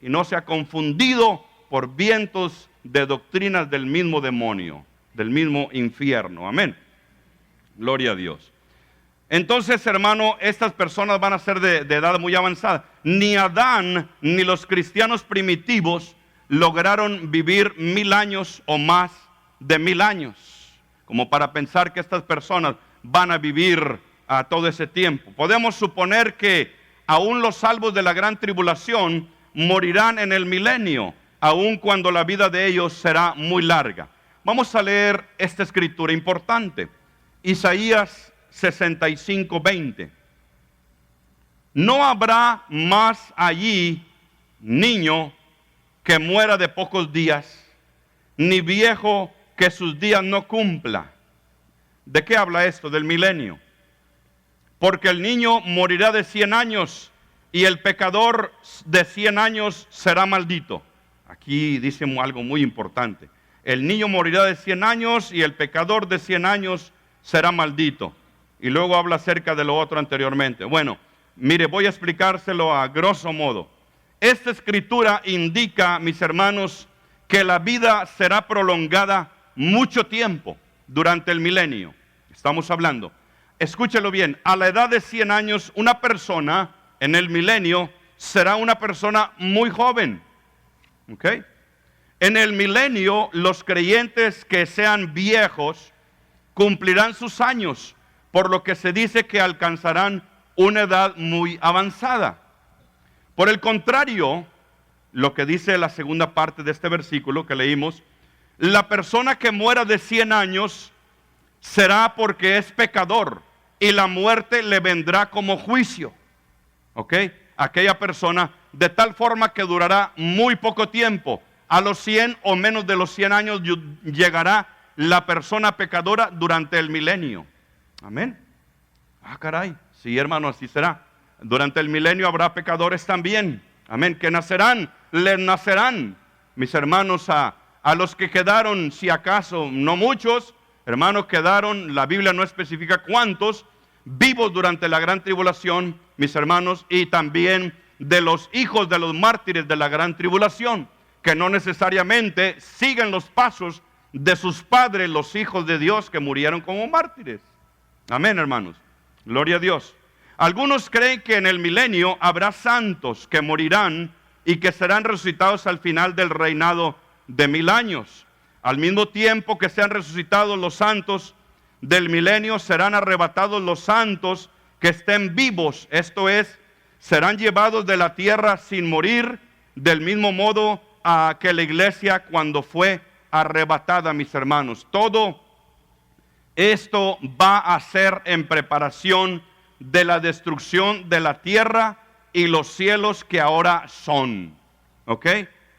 y no sea confundido por vientos de doctrinas del mismo demonio, del mismo infierno. Amén. Gloria a Dios. Entonces, hermano, estas personas van a ser de edad muy avanzada. Ni Adán ni los cristianos primitivos lograron vivir 1000 años o más de 1000 años, como para pensar que estas personas van a vivir todo ese tiempo. Podemos suponer que aún los salvos de la gran tribulación morirán en el milenio, aun cuando la vida de ellos será muy larga. Vamos a leer esta escritura importante, Isaías 65:20. No habrá más allí niño que muera de pocos días, ni viejo que sus días no cumpla. ¿De qué habla esto? Del milenio. Porque el niño morirá de 100 años y el pecador de 100 años será maldito. Aquí dice algo muy importante. El niño morirá de 100 años y el pecador de 100 años será maldito. Y luego habla acerca de lo otro anteriormente. Bueno, mire, voy a explicárselo a grosso modo. Esta escritura indica, mis hermanos, que la vida será prolongada mucho tiempo durante el milenio. Estamos hablando, escúchelo bien, a la edad de 100 años, una persona en el milenio será una persona muy joven. ¿Ok? En el milenio, los creyentes que sean viejos cumplirán sus años, por lo que se dice que alcanzarán una edad muy avanzada. Por el contrario, lo que dice la segunda parte de este versículo que leímos, la persona que muera de 100 años será porque es pecador y la muerte le vendrá como juicio. ¿Ok? Aquella persona de tal forma que durará muy poco tiempo. A los 100 o menos de los 100 años llegará la persona pecadora durante el milenio. Amén. Caray, sí, hermano, así será. Durante el milenio habrá pecadores también. Amén, que nacerán, les nacerán, mis hermanos, a los que quedaron, si acaso no muchos, hermanos, quedaron, la Biblia no especifica cuántos, vivos durante la gran tribulación, mis hermanos, y también de los hijos de los mártires de la gran tribulación, que no necesariamente siguen los pasos de sus padres, los hijos de Dios que murieron como mártires. Amén, hermanos. Gloria a Dios. Algunos creen que en el milenio habrá santos que morirán y que serán resucitados al final del reinado de 1000 años. Al mismo tiempo que sean resucitados los santos del milenio, serán arrebatados los santos que estén vivos. Esto es, serán llevados de la tierra sin morir, del mismo modo que la iglesia cuando fue arrebatada, mis hermanos. Todo esto va a ser en preparación de la destrucción de la tierra y los cielos que ahora son. ¿Ok?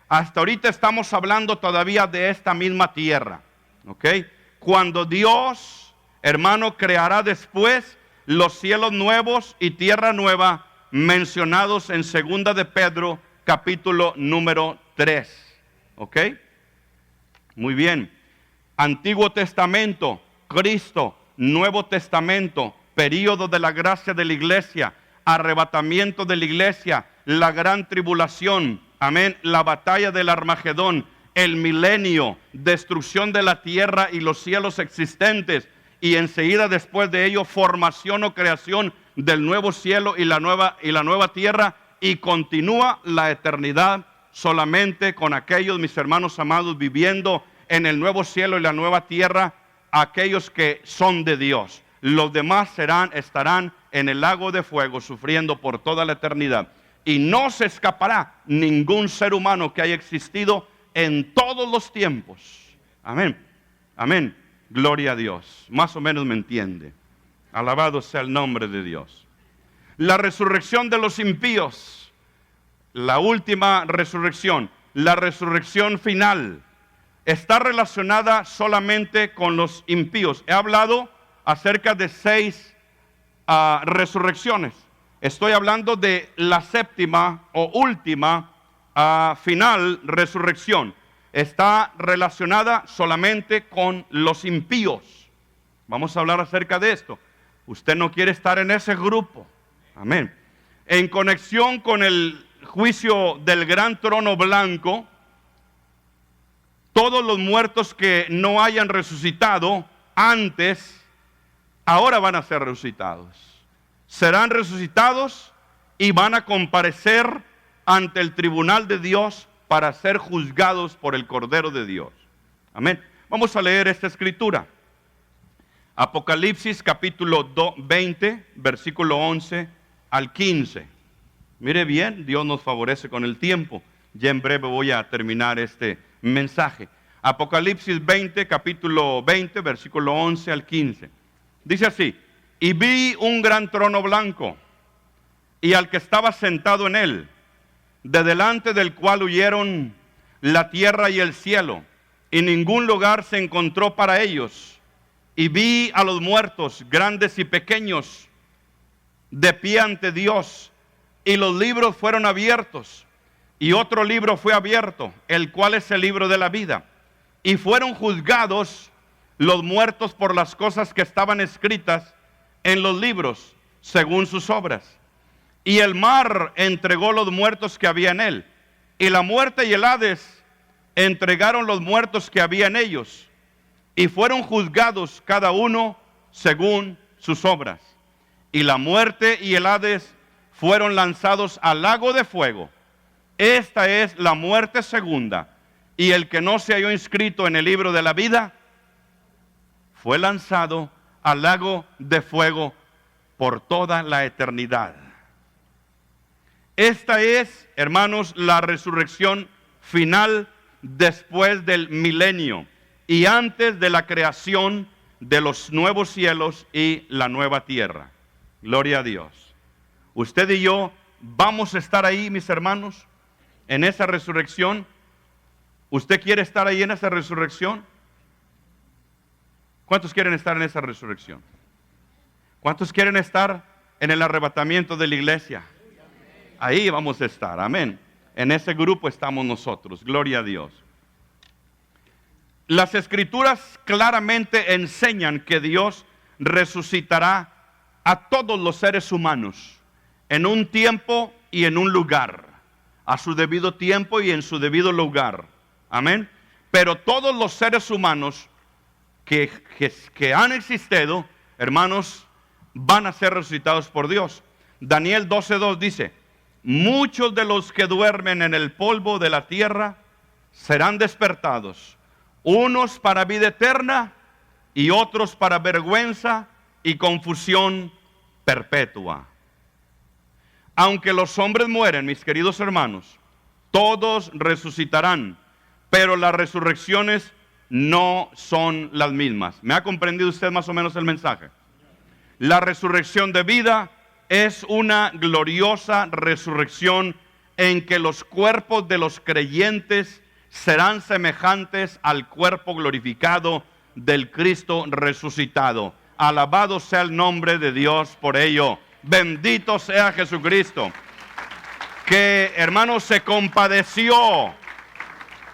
Hasta ahorita estamos hablando todavía de esta misma tierra. ¿Ok? Cuando Dios, hermano, creará después los cielos nuevos y tierra nueva mencionados en 2 de Pedro, capítulo número 3. ¿Ok? Muy bien. Antiguo Testamento, Cristo. Nuevo Testamento, período de la gracia de la iglesia, arrebatamiento de la iglesia, la gran tribulación, amén, la batalla del Armagedón, el milenio, destrucción de la tierra y los cielos existentes, y enseguida después de ello formación o creación del nuevo cielo y la nueva tierra, y continúa la eternidad solamente con aquellos, mis hermanos amados, viviendo en el nuevo cielo y la nueva tierra aquellos que son de Dios. Los demás estarán en el lago de fuego sufriendo por toda la eternidad. Y no se escapará ningún ser humano que haya existido en todos los tiempos. Amén. Amén. Gloria a Dios. Más o menos me entiende. Alabado sea el nombre de Dios. La resurrección de los impíos. La última resurrección. La resurrección final. Está relacionada solamente con los impíos. He hablado acerca de 6 resurrecciones. Estoy hablando de la séptima o última final resurrección. Está relacionada solamente con los impíos. Vamos a hablar acerca de esto. Usted no quiere estar en ese grupo. Amén. En conexión con el juicio del gran trono blanco, todos los muertos que no hayan resucitado antes, ahora van a ser resucitados. Serán resucitados y van a comparecer ante el tribunal de Dios para ser juzgados por el Cordero de Dios. Amén. Vamos a leer esta escritura. Apocalipsis capítulo 20, versículo 11 al 15. Mire bien, Dios nos favorece con el tiempo. Ya en breve voy a terminar este mensaje. Apocalipsis 20, capítulo 20, versículo 11 al 15. Dice así: y vi un gran trono blanco, y al que estaba sentado en él, de delante del cual huyeron la tierra y el cielo, y ningún lugar se encontró para ellos. Y vi a los muertos, grandes y pequeños, de pie ante Dios, y los libros fueron abiertos, y otro libro fue abierto, el cual es el libro de la vida. Y fueron juzgados los muertos por las cosas que estaban escritas en los libros, según sus obras. Y el mar entregó los muertos que había en él, y la muerte y el Hades entregaron los muertos que había en ellos, y fueron juzgados cada uno según sus obras. Y la muerte y el Hades fueron lanzados al lago de fuego. Esta es la muerte segunda, y el que no se halló inscrito en el libro de la vida fue lanzado al lago de fuego por toda la eternidad. Esta es, hermanos, la resurrección final después del milenio y antes de la creación de los nuevos cielos y la nueva tierra. Gloria a Dios. Usted y yo vamos a estar ahí, mis hermanos, en esa resurrección. ¿Usted quiere estar ahí en esa resurrección? ¿Cuántos quieren estar en esa resurrección? ¿Cuántos quieren estar en el arrebatamiento de la iglesia? Ahí vamos a estar, amén. En ese grupo estamos nosotros, gloria a Dios. Las escrituras claramente enseñan que Dios resucitará a todos los seres humanos en un tiempo y en un lugar, a su debido tiempo y en su debido lugar, amén. Pero todos los seres humanos que han existido, hermanos, van a ser resucitados por Dios. Daniel 12:2 dice: muchos de los que duermen en el polvo de la tierra serán despertados, unos para vida eterna y otros para vergüenza y confusión perpetua. Aunque los hombres mueren, mis queridos hermanos, todos resucitarán, pero las resurrecciones no son las mismas. ¿Me ha comprendido usted más o menos el mensaje? La resurrección de vida es una gloriosa resurrección en que los cuerpos de los creyentes serán semejantes al cuerpo glorificado del Cristo resucitado. Alabado sea el nombre de Dios por ello. Bendito sea Jesucristo, que, hermanos, se compadeció,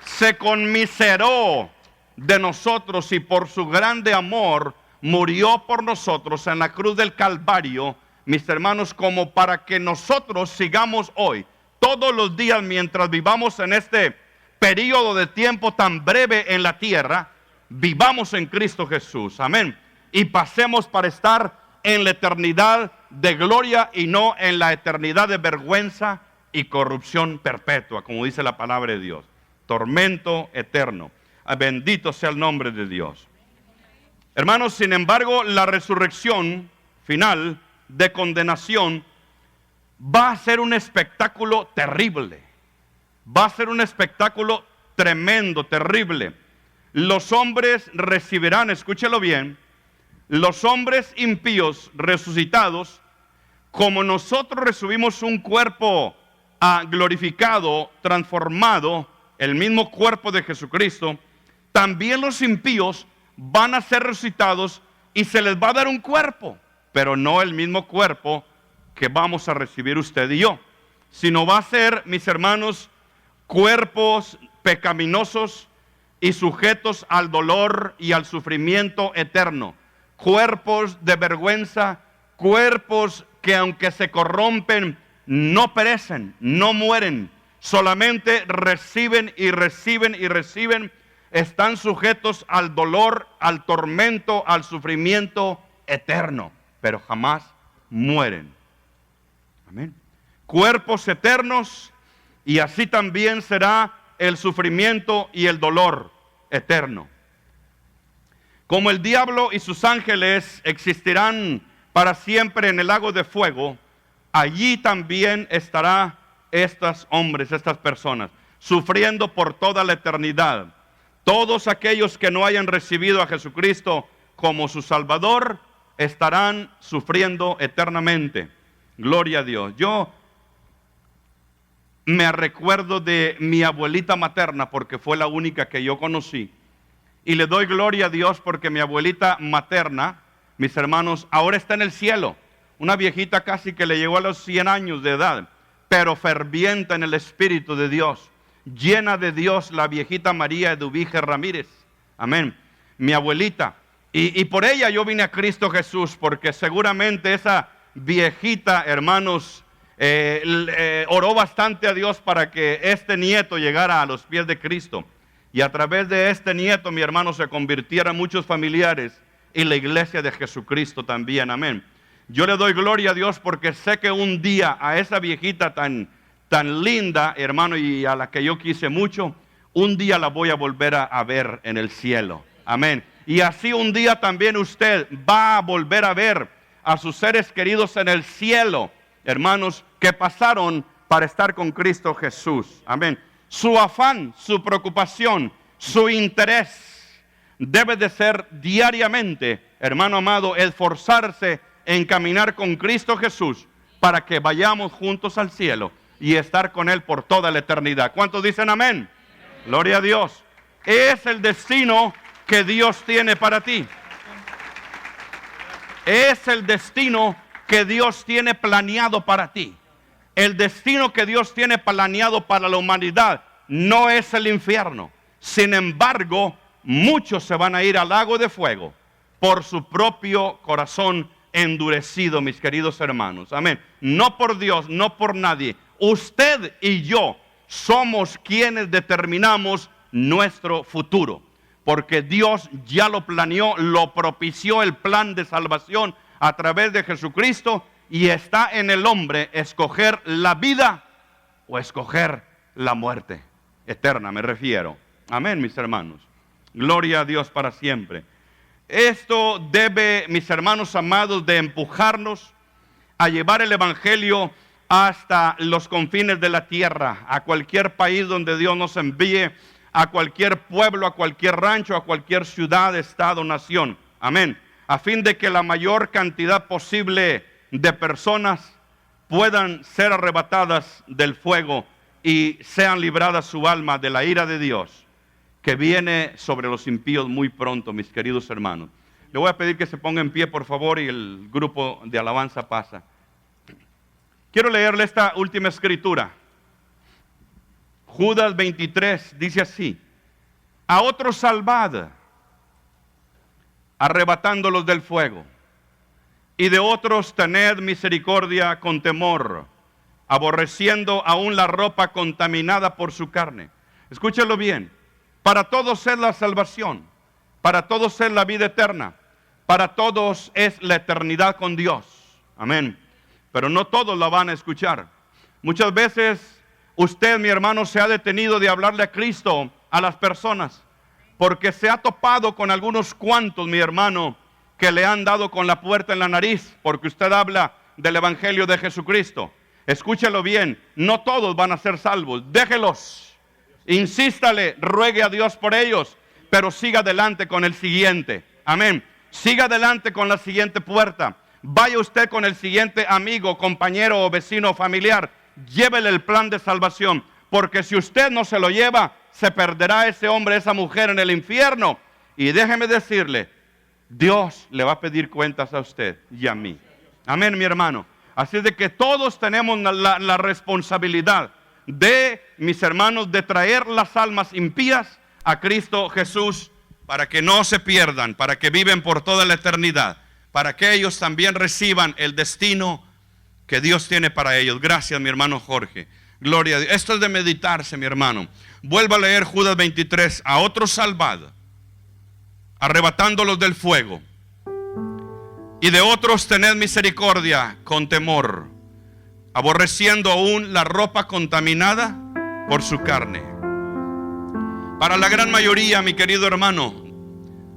se conmiseró de nosotros y por su grande amor murió por nosotros en la cruz del Calvario, mis hermanos, como para que nosotros sigamos hoy, todos los días mientras vivamos en este periodo de tiempo tan breve en la tierra, vivamos en Cristo Jesús, amén, y pasemos para estar en la eternidad de gloria y no en la eternidad de vergüenza y corrupción perpetua, como dice la palabra de Dios, tormento eterno. Bendito sea el nombre de Dios. Hermanos, sin embargo, la resurrección final de condenación va a ser un espectáculo terrible. Va a ser un espectáculo tremendo, terrible. Los hombres recibirán, escúchelo bien, los hombres impíos resucitados, como nosotros recibimos un cuerpo glorificado, transformado, el mismo cuerpo de Jesucristo, también los impíos van a ser resucitados y se les va a dar un cuerpo, pero no el mismo cuerpo que vamos a recibir usted y yo, sino va a ser, mis hermanos, cuerpos pecaminosos y sujetos al dolor y al sufrimiento eterno, cuerpos de vergüenza, cuerpos que aunque se corrompen, no perecen, no mueren, solamente reciben y reciben y reciben, están sujetos al dolor, al tormento, al sufrimiento eterno, pero jamás mueren. Amén. Cuerpos eternos, y así también será el sufrimiento y el dolor eterno. Como el diablo y sus ángeles existirán para siempre en el lago de fuego, allí también estarán estos hombres, estas personas, sufriendo por toda la eternidad. Todos aquellos que no hayan recibido a Jesucristo como su Salvador estarán sufriendo eternamente. Gloria a Dios. Yo me recuerdo de mi abuelita materna porque fue la única que yo conocí. Y le doy gloria a Dios porque mi abuelita materna, mis hermanos, ahora está en el cielo. Una viejita casi que le llegó a los 100 años de edad, pero ferviente en el Espíritu de Dios. Llena de Dios, la viejita María Eduvige Ramírez. Amén. Mi abuelita. Y por ella yo vine a Cristo Jesús, porque seguramente esa viejita, hermanos, oró bastante a Dios para que este nieto llegara a los pies de Cristo. Y a través de este nieto, mi hermano, se convirtieran muchos familiares y la iglesia de Jesucristo también. Amén. Yo le doy gloria a Dios porque sé que un día a esa viejita tan linda, hermano, y a la que yo quise mucho, un día la voy a volver a ver en el cielo. Amén. Y así un día también usted va a volver a ver a sus seres queridos en el cielo, hermanos, que pasaron para estar con Cristo Jesús. Amén. Su afán, su preocupación, su interés debe de ser diariamente, hermano amado, esforzarse en caminar con Cristo Jesús para que vayamos juntos al cielo y estar con Él por toda la eternidad. ¿Cuántos dicen amén? Gloria a Dios. Es el destino que Dios tiene para ti. Es el destino que Dios tiene planeado para ti. El destino que Dios tiene planeado para la humanidad no es el infierno. Sin embargo, muchos se van a ir al lago de fuego por su propio corazón endurecido, mis queridos hermanos. Amén. No por Dios, no por nadie. Usted y yo somos quienes determinamos nuestro futuro, porque Dios ya lo planeó, lo propició el plan de salvación a través de Jesucristo, y está en el hombre escoger la vida o escoger la muerte eterna, me refiero. Amén, mis hermanos. Gloria a Dios para siempre. Esto debe, mis hermanos amados, de empujarnos a llevar el evangelio hasta los confines de la tierra, a cualquier país donde Dios nos envíe, a cualquier pueblo, a cualquier rancho, a cualquier ciudad, estado, nación. Amén. A fin de que la mayor cantidad posible de personas puedan ser arrebatadas del fuego y sean libradas su alma de la ira de Dios, que viene sobre los impíos muy pronto, mis queridos hermanos. Le voy a pedir que se ponga en pie, por favor, y el grupo de alabanza pasa. Quiero leerle esta última escritura. Judas 23 dice así: a otros salvad, arrebatándolos del fuego, y de otros tened misericordia con temor, aborreciendo aún la ropa contaminada por su carne. Escúchelo bien. Para todos es la salvación, para todos es la vida eterna, para todos es la eternidad con Dios. Amén. Pero no todos la van a escuchar. Muchas veces usted, mi hermano, se ha detenido de hablarle a Cristo a las personas, porque se ha topado con algunos cuantos, mi hermano, que le han dado con la puerta en la nariz, porque usted habla del Evangelio de Jesucristo. Escúchelo bien, no todos van a ser salvos, déjelos, insístale, ruegue a Dios por ellos, pero siga adelante con el siguiente, amén. Siga adelante con la siguiente puerta, vaya usted con el siguiente amigo, compañero o vecino familiar, llévele el plan de salvación, porque si usted no se lo lleva, se perderá ese hombre, esa mujer en el infierno. Y déjeme decirle, Dios le va a pedir cuentas a usted y a mí. Amén, mi hermano. Así es de que todos tenemos la responsabilidad de, mis hermanos, de traer las almas impías a Cristo Jesús para que no se pierdan, para que viven por toda la eternidad, para que ellos también reciban el destino que Dios tiene para ellos. Gracias, mi hermano Jorge. Gloria a Dios. Esto es de meditarse, mi hermano. Vuelva a leer Judas 23. A otros salvad, arrebatándolos del fuego, y de otros tened misericordia con temor, aborreciendo aún la ropa contaminada por su carne. Para la gran mayoría, mi querido hermano,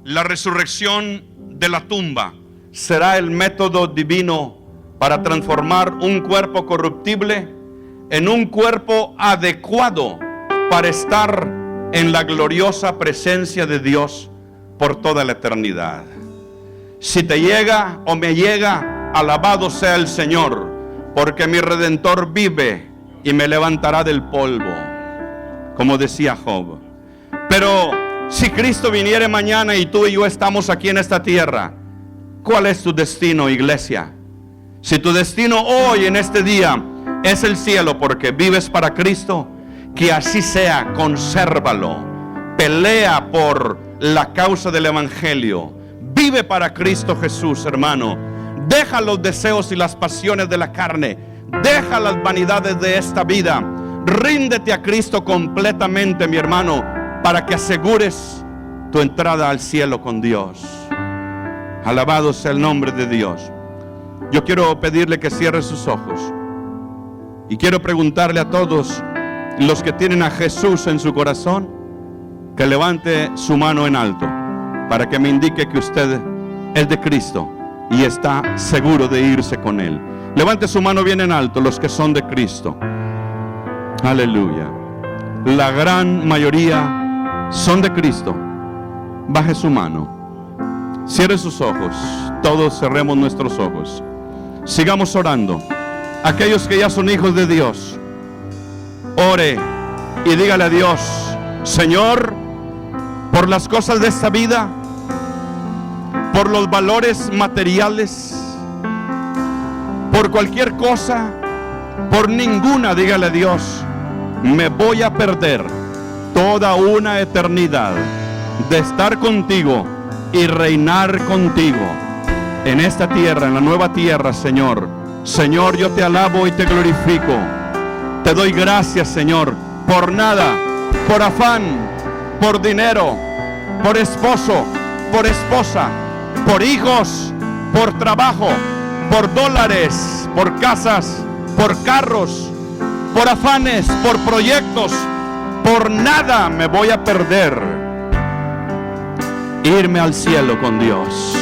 la resurrección de la tumba será el método divino para transformar un cuerpo corruptible en un cuerpo adecuado para estar en la gloriosa presencia de Dios por toda la eternidad. Si te llega o me llega, alabado sea el Señor, porque mi Redentor vive y me levantará del polvo, como decía Job. Pero si Cristo viniere mañana y tú y yo estamos aquí en esta tierra, ¿cuál es tu destino, iglesia? Si tu destino hoy en este día es el cielo porque vives para Cristo, que así sea, consérvalo, pelea por la causa del Evangelio, vive para Cristo Jesús, hermano. Deja los deseos y las pasiones de la carne, deja las vanidades de esta vida, ríndete a Cristo completamente, mi hermano, para que asegures tu entrada al cielo con Dios. Alabado sea el nombre de Dios. Yo quiero pedirle que cierre sus ojos y quiero preguntarle a todos los que tienen a Jesús en su corazón, que levante su mano en alto para que me indique que usted es de Cristo y está seguro de irse con Él. Levante su mano bien en alto los que son de Cristo. Aleluya. La gran mayoría son de Cristo. Baje su mano, cierre sus ojos, todos cerremos nuestros ojos, sigamos orando. Aquellos que ya son hijos de Dios, ore y dígale a Dios: Señor, por las cosas de esta vida, por los valores materiales, por cualquier cosa, por ninguna, dígale a Dios, me voy a perder toda una eternidad de estar contigo y reinar contigo en esta tierra, en la nueva tierra, Señor. Señor, yo te alabo y te glorifico. Te doy gracias, Señor, por nada, por afán, por dinero, por esposo, por esposa, por hijos, por trabajo, por dólares, por casas, por carros, por afanes, por proyectos. Por nada me voy a perder irme al cielo con Dios.